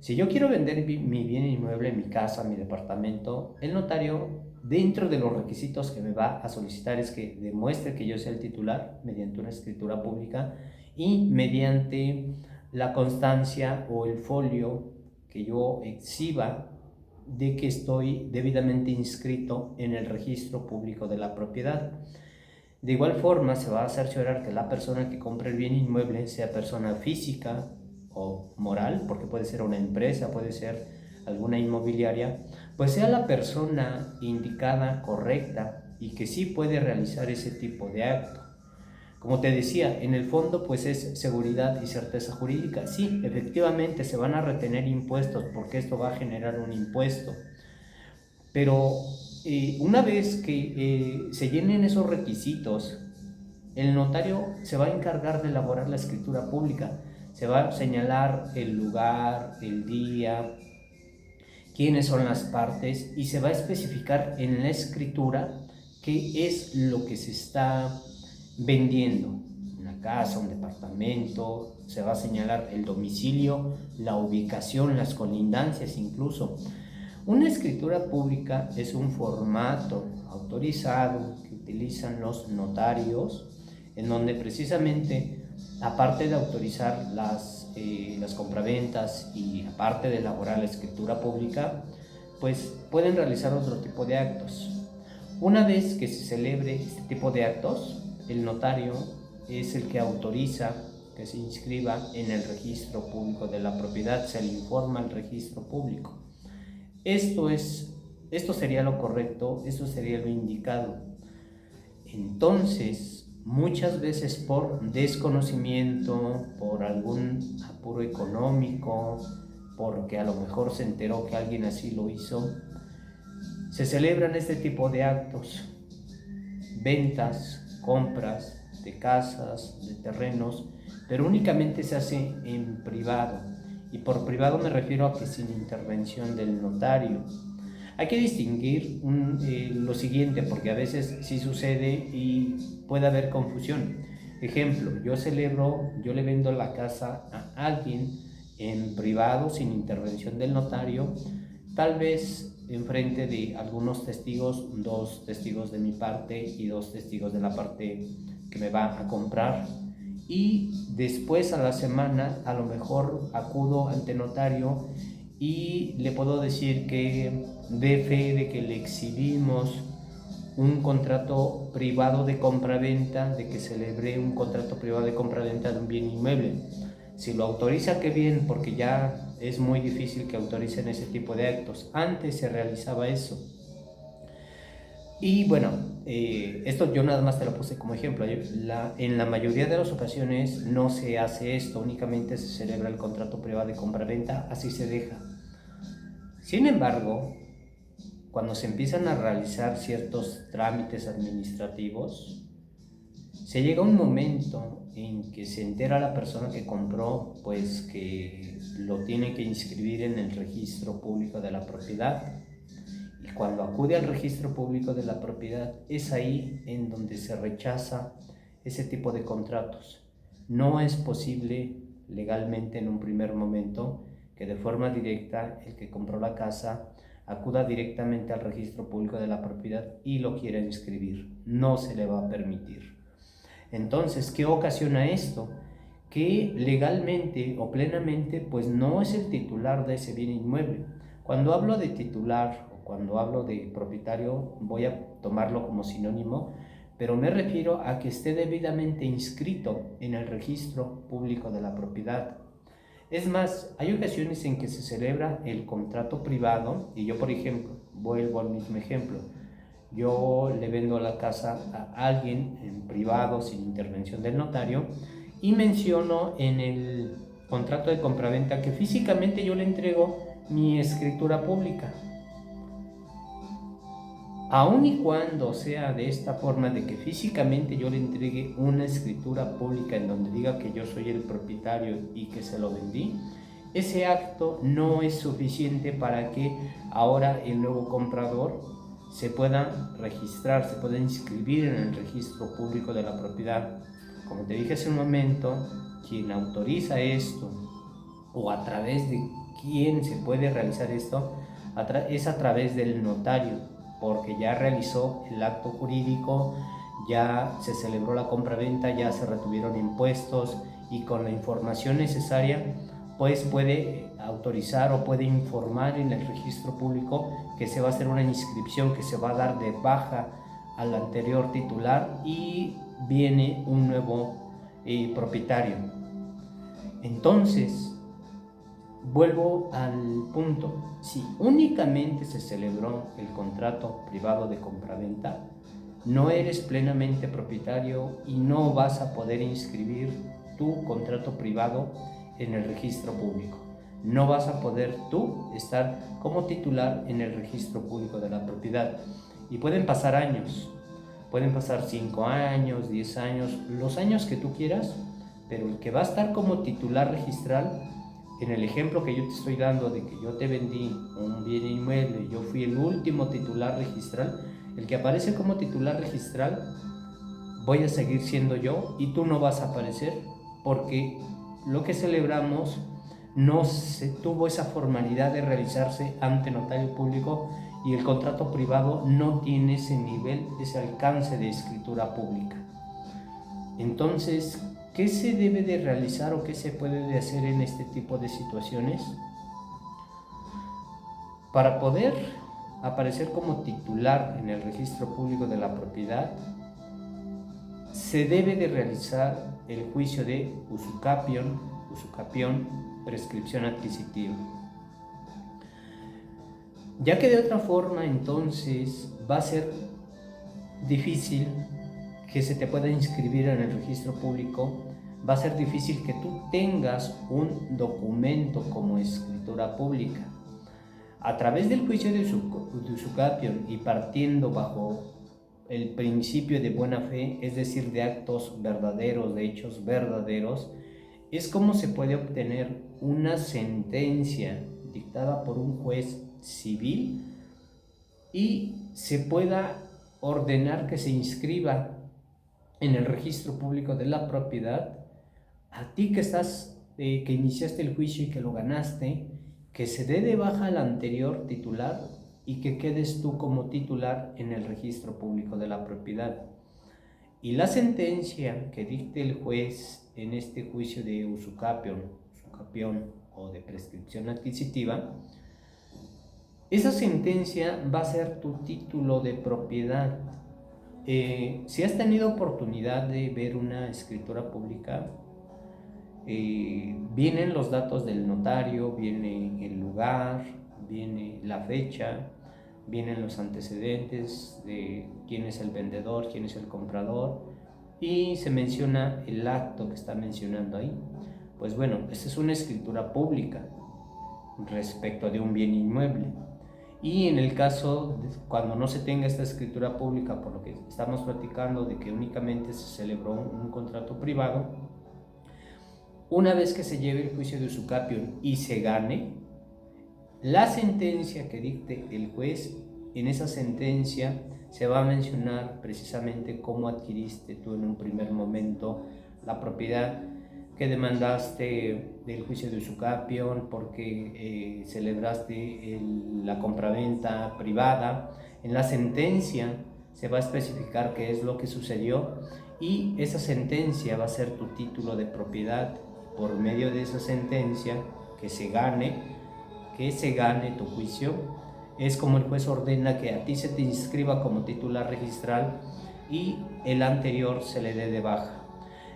Si yo quiero vender mi bien inmueble, mi casa, mi departamento, el notario, dentro de los requisitos que me va a solicitar, es que demuestre que yo sea el titular mediante una escritura pública y mediante la constancia o el folio que yo exhiba de que estoy debidamente inscrito en el registro público de la propiedad. De igual forma, se va a cerciorar que la persona que compre el bien inmueble sea persona física o moral, porque puede ser una empresa, puede ser alguna inmobiliaria, pues sea la persona indicada, correcta, y que sí puede realizar ese tipo de acto. Como te decía, en el fondo pues es seguridad y certeza jurídica. Sí, efectivamente se van a retener impuestos porque esto va a generar un impuesto, pero una vez que se llenen esos requisitos, el notario se va a encargar de elaborar la escritura pública. Se va a señalar el lugar, el día, quiénes son las partes, y se va a especificar en la escritura qué es lo que se está vendiendo. Una casa, un departamento, se va a señalar el domicilio, la ubicación, las colindancias incluso. Una escritura pública es un formato autorizado que utilizan los notarios, en donde precisamente, aparte de autorizar las compraventas y aparte de elaborar la escritura pública, pues pueden realizar otro tipo de actos. Una vez que se celebre este tipo de actos, el notario es el que autoriza que se inscriba en el registro público de la propiedad, se le informa al registro público. Esto es, esto sería lo correcto, esto sería lo indicado. Entonces, muchas veces por desconocimiento, por algún apuro económico, porque a lo mejor se enteró que alguien así lo hizo, se celebran este tipo de actos: ventas, compras de casas, de terrenos, pero únicamente se hace en privado. Y por privado me refiero a que sin intervención del notario. Hay que distinguir lo siguiente, porque a veces sí sucede y puede haber confusión. Ejemplo, yo le vendo la casa a alguien en privado, sin intervención del notario, tal vez enfrente de algunos testigos, 2 testigos de mi parte y 2 testigos de la parte que me va a comprar. Y después, a la semana, a lo mejor acudo ante notario y le puedo decir que dé fe de que le exhibimos un contrato privado de compraventa, de que celebré un contrato privado de compraventa de un bien inmueble. Si lo autoriza, qué bien, porque ya es muy difícil que autoricen ese tipo de actos. Antes se realizaba eso. Y bueno, esto yo nada más te lo puse como ejemplo. En la mayoría de las ocasiones no se hace esto, únicamente se celebra el contrato privado de compraventa, así se deja. Sin embargo, cuando se empiezan a realizar ciertos trámites administrativos, se llega a un momento en que se entera la persona que compró, pues que lo tiene que inscribir en el registro público de la propiedad. Y cuando acude al registro público de la propiedad, es ahí en donde se rechaza ese tipo de contratos. No es posible legalmente en un primer momento que de forma directa el que compró la casa acuda directamente al registro público de la propiedad y lo quiera inscribir. No se le va a permitir. Entonces, ¿qué ocasiona esto? Que legalmente o plenamente pues no es el titular de ese bien inmueble. Cuando hablo de titular o cuando hablo de propietario, voy a tomarlo como sinónimo, pero me refiero a que esté debidamente inscrito en el registro público de la propiedad. Es más, hay ocasiones en que se celebra el contrato privado y yo, por ejemplo, vuelvo al mismo ejemplo. Yo le vendo la casa a alguien en privado sin intervención del notario y menciono en el contrato de compraventa que físicamente yo le entrego mi escritura pública. Aun y cuando sea de esta forma, de que físicamente yo le entregue una escritura pública en donde diga que yo soy el propietario y que se lo vendí, ese acto no es suficiente para que ahora el nuevo comprador se pueda registrar, se pueda inscribir en el registro público de la propiedad. Como te dije hace un momento, quien autoriza esto o a través de quién se puede realizar esto es a través del notario, porque ya realizó el acto jurídico, ya se celebró la compraventa, ya se retuvieron impuestos y con la información necesaria pues puede autorizar o puede informar en el registro público que se va a hacer una inscripción, que se va a dar de baja al anterior titular y viene un nuevo propietario. Entonces, vuelvo al punto, si únicamente se celebró el contrato privado de compraventa, no eres plenamente propietario y no vas a poder inscribir tu contrato privado en el registro público. No vas a poder tú estar como titular en el registro público de la propiedad. Y pueden pasar años, pueden pasar 5 años, 10 años, los años que tú quieras, pero el que va a estar como titular registral, en el ejemplo que yo te estoy dando de que yo te vendí un bien inmueble y yo fui el último titular registral, el que aparece como titular registral voy a seguir siendo yo y tú no vas a aparecer, porque lo que celebramos no se tuvo esa formalidad de realizarse ante notario público y el contrato privado no tiene ese nivel, ese alcance de escritura pública. Entonces, ¿qué se debe de realizar o qué se puede de hacer en este tipo de situaciones? Para poder aparecer como titular en el registro público de la propiedad, se debe de realizar el juicio de usucapión, prescripción adquisitiva. Ya que de otra forma entonces va a ser difícil que se te pueda inscribir en el registro público, va a ser difícil que tú tengas un documento como escritura pública. A través del juicio de usucapión y partiendo bajo el principio de buena fe, es decir, de actos verdaderos, de hechos verdaderos, es como se puede obtener una sentencia dictada por un juez civil y se pueda ordenar que se inscriba en el registro público de la propiedad a ti que iniciaste el juicio y que lo ganaste, que se dé de baja al anterior titular y que quedes tú como titular en el registro público de la propiedad. Y la sentencia que dicte el juez en este juicio de usucapión o de prescripción adquisitiva, esa sentencia va a ser tu título de propiedad. Si has tenido oportunidad de ver una escritura pública, vienen los datos del notario, viene el lugar, viene la fecha, vienen los antecedentes de quién es el vendedor, quién es el comprador y se menciona el acto que está mencionando ahí. Pues bueno, esta es una escritura pública respecto de un bien inmueble. Y en el caso cuando no se tenga esta escritura pública, por lo que estamos platicando de que únicamente se celebró un contrato privado, una vez que se lleve el juicio de usucapión y se gane, la sentencia que dicte el juez, en esa sentencia se va a mencionar precisamente cómo adquiriste tú en un primer momento la propiedad, que demandaste del juicio de usucapión porque celebraste la compraventa privada. En la sentencia se va a especificar qué es lo que sucedió y esa sentencia va a ser tu título de propiedad. Por medio de esa sentencia que se gane tu juicio, es como el juez ordena que a ti se te inscriba como titular registral y el anterior se le dé de baja.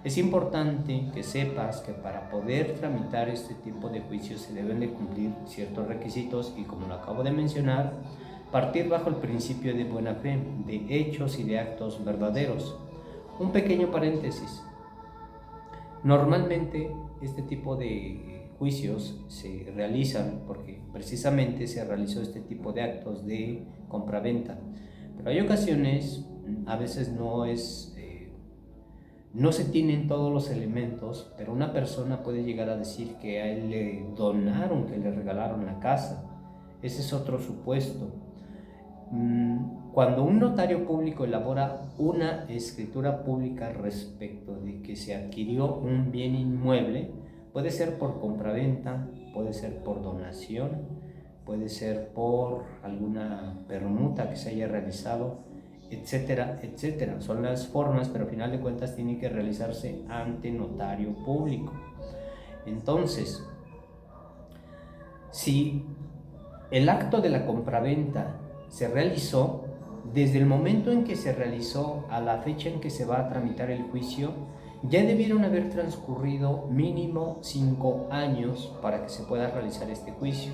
Es importante que sepas que para poder tramitar este tipo de juicios se deben de cumplir ciertos requisitos y, como lo acabo de mencionar, partir bajo el principio de buena fe, de hechos y de actos verdaderos. Un pequeño paréntesis. Normalmente este tipo de juicios se realizan porque precisamente se realizó este tipo de actos de compraventa, pero hay ocasiones, a veces no se tienen todos los elementos, pero una persona puede llegar a decir que a él le donaron, que le regalaron la casa. Ese es otro supuesto. Cuando un notario público elabora una escritura pública respecto de que se adquirió un bien inmueble, puede ser por compraventa, puede ser por donación, puede ser por alguna permuta que se haya realizado, etcétera, etcétera. Son las formas, pero al final de cuentas tiene que realizarse ante notario público. Entonces, si el acto de la compraventa se realizó, desde el momento en que se realizó a la fecha en que se va a tramitar el juicio, ya debieron haber transcurrido mínimo 5 años para que se pueda realizar este juicio.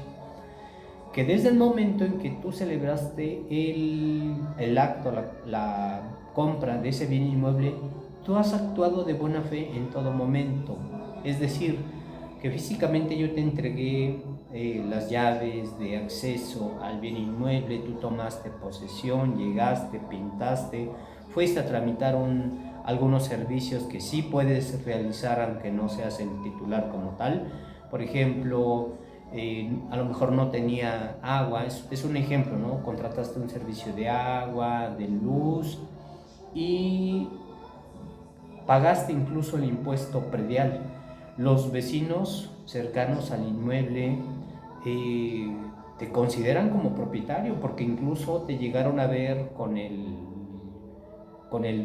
Que desde el momento en que tú celebraste el acto, la compra de ese bien inmueble, tú has actuado de buena fe en todo momento. Es decir, que físicamente yo te entregué las llaves de acceso al bien inmueble, tú tomaste posesión, llegaste, pintaste, fuiste a tramitar algunos servicios que sí puedes realizar aunque no seas el titular como tal. Por ejemplo, a lo mejor no tenía agua, es un ejemplo, ¿no? Contrataste un servicio de agua, de luz y pagaste incluso el impuesto predial. Los vecinos cercanos al inmueble te consideran como propietario porque incluso te llegaron a ver con el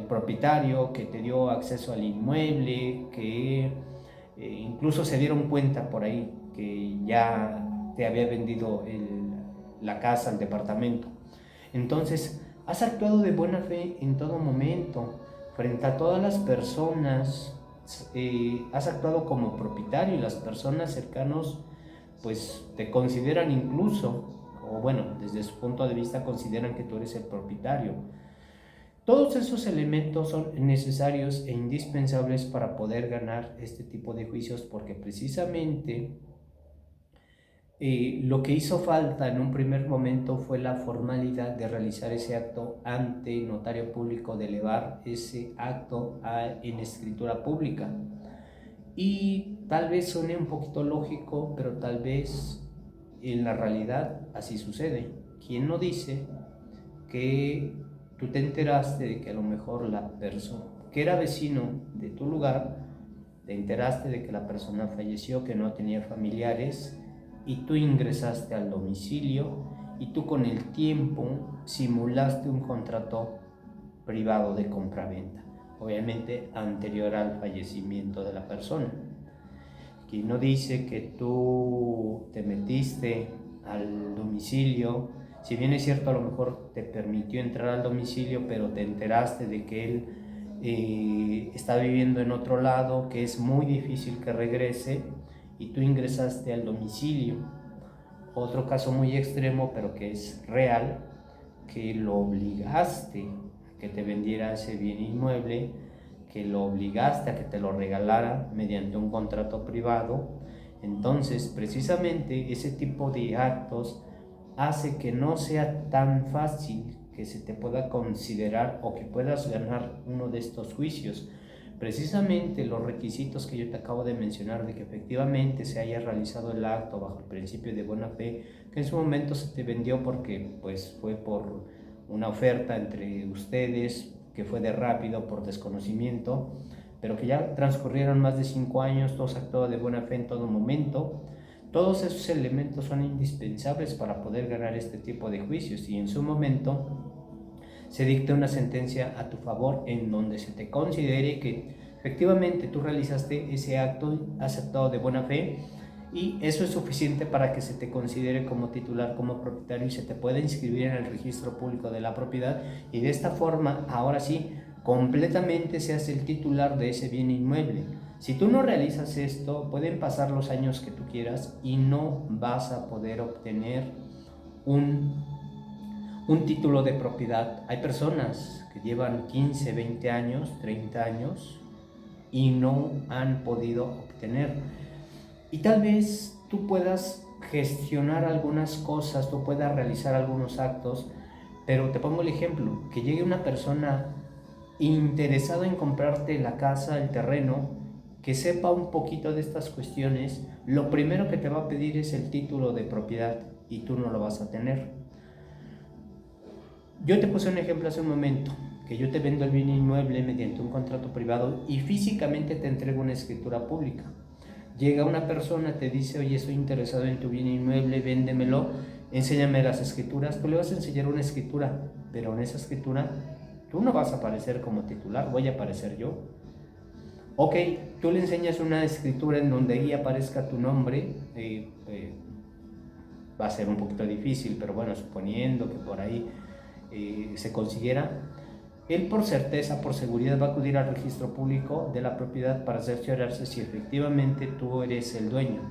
propietario que te dio acceso al inmueble, que incluso se dieron cuenta por ahí que ya te había vendido la casa, el departamento. Entonces, has actuado de buena fe en todo momento, frente a todas las personas, has actuado como propietario y las personas cercanas pues te consideran incluso, o bueno, desde su punto de vista consideran que tú eres el propietario. Todos esos elementos son necesarios e indispensables para poder ganar este tipo de juicios porque precisamente lo que hizo falta en un primer momento fue la formalidad de realizar ese acto ante notario público, de elevar ese acto en escritura pública. Y tal vez suene un poquito lógico, pero tal vez en la realidad así sucede. ¿Quién no dice que tú te enteraste de que a lo mejor la persona que era vecino de tu lugar, te enteraste de que la persona falleció, que no tenía familiares, y tú ingresaste al domicilio y tú con el tiempo simulaste un contrato privado de compraventa, obviamente anterior al fallecimiento de la persona? Quien no dice que tú te metiste al domicilio, si bien es cierto a lo mejor te permitió entrar al domicilio, pero te enteraste de que él está viviendo en otro lado, que es muy difícil que regrese, y tú ingresaste al domicilio? Otro caso muy extremo, pero que es real, que lo obligaste a que te vendiera ese bien inmueble, que lo obligaste a que te lo regalara mediante un contrato privado. Entonces, precisamente ese tipo de actos hace que no sea tan fácil que se te pueda considerar o que puedas ganar uno de estos juicios. Precisamente los requisitos que yo te acabo de mencionar, de que efectivamente se haya realizado el acto bajo el principio de buena fe, que en su momento se te vendió porque pues fue por una oferta entre ustedes, que fue de rápido por desconocimiento, pero que ya transcurrieron más de 5 años, todo se actuó de buena fe en todo momento. Todos esos elementos son indispensables para poder ganar este tipo de juicios, y en su momento se dicte una sentencia a tu favor en donde se te considere que efectivamente tú realizaste ese acto, has actuado de buena fe, y eso es suficiente para que se te considere como titular, como propietario, y se te pueda inscribir en el registro público de la propiedad, y de esta forma, ahora sí, completamente seas el titular de ese bien inmueble. Si tú no realizas esto, pueden pasar los años que tú quieras y no vas a poder obtener un título de propiedad. Hay personas que llevan 15, 20 años, 30 años y no han podido obtener. Y tal vez tú puedas gestionar algunas cosas, tú puedas realizar algunos actos, pero te pongo el ejemplo, que llegue una persona interesada en comprarte la casa, el terreno, que sepa un poquito de estas cuestiones, lo primero que te va a pedir es el título de propiedad y tú no lo vas a tener. Yo te puse un ejemplo hace un momento, que yo te vendo el bien inmueble mediante un contrato privado y físicamente te entrego una escritura pública. Llega una persona, te dice, oye, estoy interesado en tu bien inmueble, véndemelo, enséñame las escrituras. Tú le vas a enseñar una escritura, pero en esa escritura tú no vas a aparecer como titular, voy a aparecer yo. Ok, tú le enseñas una escritura en donde ahí aparezca tu nombre, va a ser un poquito difícil, pero bueno, suponiendo que por ahí se consiguiera, él por certeza, por seguridad, va a acudir al registro público de la propiedad para cerciorarse si efectivamente tú eres el dueño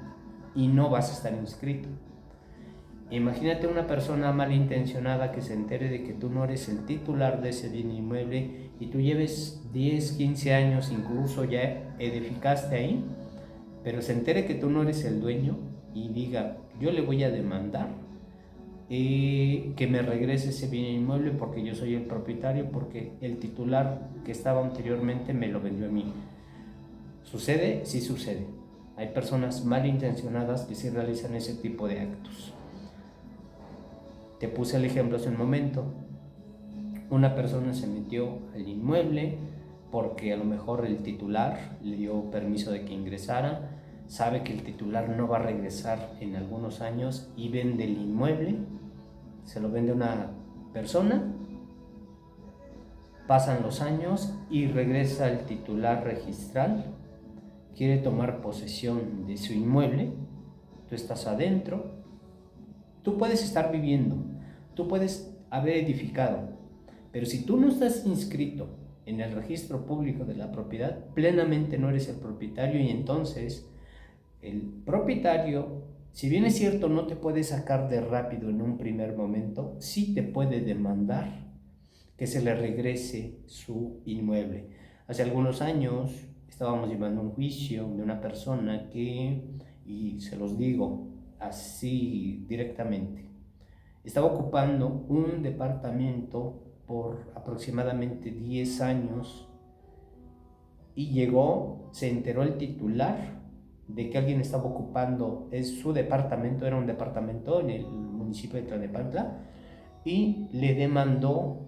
y no vas a estar inscrito. Imagínate una persona malintencionada que se entere de que tú no eres el titular de ese bien inmueble y tú lleves 10, 15 años, incluso ya edificaste ahí, pero se entere que tú no eres el dueño y diga, yo le voy a demandar que me regrese ese bien inmueble porque yo soy el propietario, porque el titular que estaba anteriormente me lo vendió a mí. ¿Sucede? Sí sucede. Hay personas malintencionadas que sí realizan ese tipo de actos. Te puse el ejemplo hace un momento. Una persona se metió al inmueble porque a lo mejor el titular le dio permiso de que ingresara, sabe que el titular no va a regresar en algunos años y vende el inmueble, se lo vende a una persona, pasan los años y regresa el titular registral, quiere tomar posesión de su inmueble, tú estás adentro, tú puedes estar viviendo, tú puedes haber edificado, pero si tú no estás inscrito en el registro público de la propiedad, plenamente no eres el propietario y entonces el propietario, si bien es cierto no te puede sacar de rápido en un primer momento, sí te puede demandar que se le regrese su inmueble. Hace algunos años estábamos llevando un juicio de una persona que, y se los digo así directamente, estaba ocupando un departamento por aproximadamente 10 años y llegó, se enteró el titular de que alguien estaba ocupando su departamento, era un departamento en el municipio de Tlalnepantla, y le demandó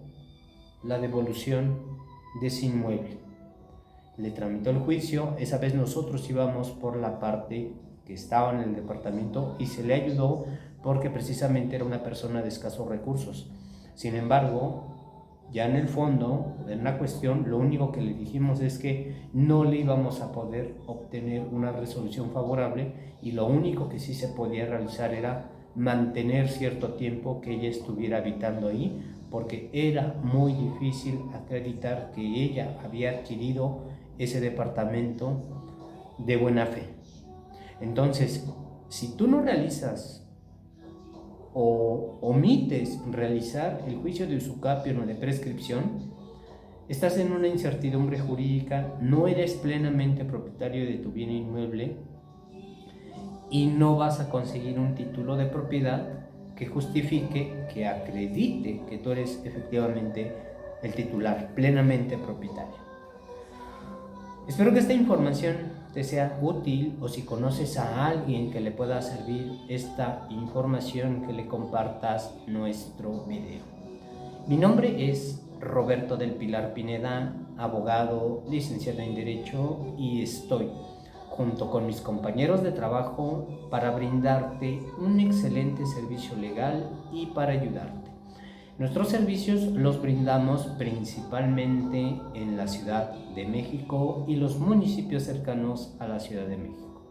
la devolución de ese inmueble. Le tramitó el juicio, esa vez nosotros íbamos por la parte que estaba en el departamento y se le ayudó porque precisamente era una persona de escasos recursos. Sin embargo, ya en el fondo, en la cuestión, lo único que le dijimos es que no le íbamos a poder obtener una resolución favorable y lo único que sí se podía realizar era mantener cierto tiempo que ella estuviera habitando ahí, porque era muy difícil acreditar que ella había adquirido ese departamento de buena fe. Entonces, si tú no realizas o omites realizar el juicio de usucapio o de prescripción, estás en una incertidumbre jurídica, no eres plenamente propietario de tu bien inmueble y no vas a conseguir un título de propiedad que justifique, que acredite que tú eres efectivamente el titular, plenamente propietario. Espero que esta información te sea útil o si conoces a alguien que le pueda servir esta información, que le compartas nuestro video. Mi nombre es Roberto del Pilar Pineda, abogado, licenciado en Derecho, y estoy junto con mis compañeros de trabajo para brindarte un excelente servicio legal y para ayudarte. Nuestros servicios los brindamos principalmente en la Ciudad de México y los municipios cercanos a la Ciudad de México.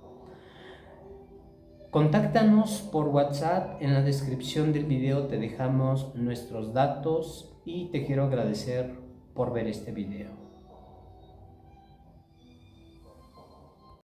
Contáctanos por WhatsApp, en la descripción del video te dejamos nuestros datos y te quiero agradecer por ver este video.